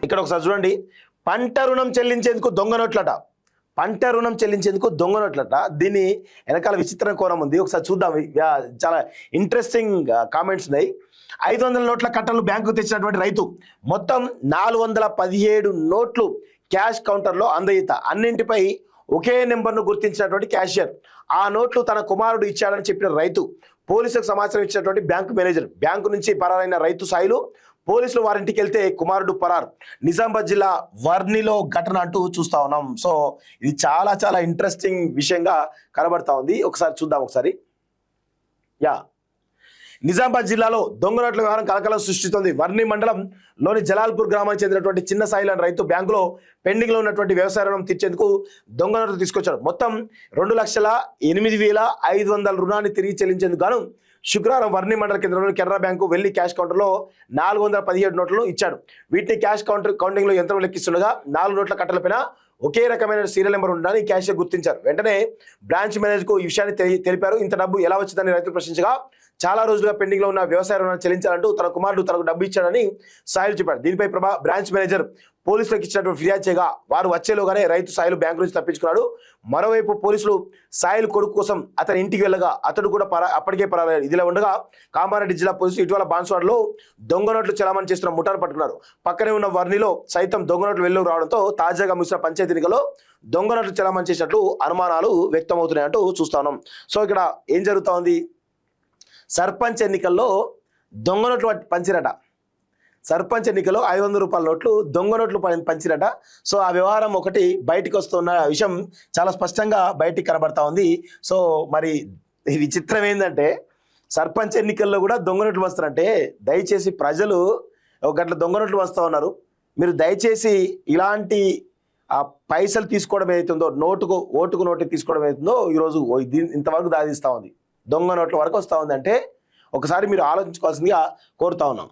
ఇక్కడ ఒకసారి చూడండి, పంట రుణం చెల్లించేందుకు దొంగ నోట్లట. పంట రుణం చెల్లించేందుకు దొంగ నోట్లట. దీన్ని వెనకాల విచిత్ర కోణం ఉంది, ఒకసారి చూద్దాం. చాలా ఇంట్రెస్టింగ్ కామెంట్స్ ఉన్నాయి. 500 నోట్ల కట్టలు బ్యాంకుకు తెచ్చినటువంటి రైతు మొత్తం 417 నోట్లు క్యాష్ కౌంటర్లో అందయిత. అన్నింటిపై ఒకే నెంబర్ను గుర్తించినటువంటి క్యాషియర్. ఆ నోట్లు తన కుమారుడు ఇచ్చాడని చెప్పిన రైతు పోలీసులకు సమాచారం ఇచ్చినటువంటి బ్యాంకు మేనేజర్. బ్యాంకు నుంచి పరారైన రైతు సాయిలు పోలీసులు వారింటికి వెళ్తే కుమారుడు పరారు. నిజామాబాద్ జిల్లా వర్నిలో ఘటన అంటూ చూస్తా ఉన్నాం. సో ఇది చాలా చాలా ఇంట్రెస్టింగ్ విషయంగా కనబడతా ఉంది. ఒకసారి చూద్దాం. ఒకసారి నిజామాబాద్ జిల్లాలో దొంగ నోట్ల వ్యవహారం కలకలం సృష్టిస్తోంది. వర్ని మండలంలోని జలాల్పూర్ గ్రామానికి చెందినటువంటి చిన్న సాయిల్ అనే రైతు బ్యాంకులో పెండింగ్ లో ఉన్నటువంటి వ్యవసాయ రుణం తీర్చేందుకు దొంగ నోట్లు తీసుకొచ్చాడు. మొత్తం 2,08,500 రుణాన్ని తిరిగి చెల్లించేందుకు గాను శుక్రవారం వర్ని మండల కేంద్రంలోని కెనరా బ్యాంకు వెళ్లి క్యాష్ కౌంటర్లో 417 నోట్లను ఇచ్చాడు. వీటిని క్యాష్ కౌంటింగ్ లో యంత్రం లెక్కిస్తుండగా 4 నోట్ల కట్టలపైన ఒకే రకమైన సీరియల్ నెంబర్ ఉండాలని క్యాషియర్ గుర్తించారు. వెంటనే బ్రాంచ్ మేనేజర్ కు ఈ విషయాన్ని తెలిపారు. ఇంత డబ్బు ఎలా వచ్చిందని రైతులు ప్రశ్నించగా, చాలా రోజులుగా పెండింగ్ లో ఉన్న వ్యవసాయ రుణాన్ని చెల్లించాలంటూ తన కుమారుడు తనకు డబ్బు ఇచ్చాడని సాయిల్ చెప్పాడు. దీనిపై బ్రాంచ్ మేనేజర్ పోలీసులకు ఇచ్చినటువంటి ఫిర్యాదు చేయగా వారు వచ్చేలోగానే రైతు సాయిల్ బ్యాంకు నుంచి తప్పించుకున్నాడు. మరోవైపు పోలీసులు సాయిల్ కొడుకు కోసం అతని ఇంటికి వెళ్ళగా అతడు కూడా అప్పటికే పరారయ్యాడు. ఇదిలా ఉండగా కామారెడ్డి జిల్లా పోలీసులు ఇటీవల బాన్స్వాడలో దొంగ నోట్లు చలామణి చేస్తున్న ముఠాను పట్టుకున్నారు. పక్కనే ఉన్న వర్నిలో సైతం దొంగ నోట్లు వెళ్లు రావడంతో తాజాగా ముగిసిన పంచాయతీ ఎన్నికల్లో దొంగ నోట్లు చలామణి చేసినట్లు అనుమానాలు వ్యక్తమవుతున్నాయంటూ చూస్తా ఉన్నాం. సో ఇక్కడ ఏం జరుగుతా ఉంది, సర్పంచ్ ఎన్నికల్లో దొంగ నోట్లు పంచిరట. సర్పంచ్ ఎన్నికల్లో 500 రూపాయల నోట్లు దొంగ నోట్లు పంచిరట. సో ఆ వ్యవహారం ఒకటి బయటికి వస్తున్న విషయం చాలా స్పష్టంగా బయటికి కనబడతా ఉంది. సో మరి విచిత్రం ఏంటంటే, సర్పంచ్ ఎన్నికల్లో కూడా దొంగ నోట్లు వస్తారంటే, దయచేసి ప్రజలు ఒక గంటల దొంగ నోట్లు వస్తూ ఉన్నారు. మీరు దయచేసి ఇలాంటి ఆ పైసలు తీసుకోవడం ఏదైతుందో, ఓటుకు నోటు తీసుకోవడం ఏదైతుందో ఈరోజు ఇంతవరకు దాదిస్తూ ఉంది. దొంగ నోట్ల వరకు వస్తూ ఉంది అంటే ఒకసారి మీరు ఆలోచించుకోవాల్సిందిగా కోరుతా ఉన్నాం.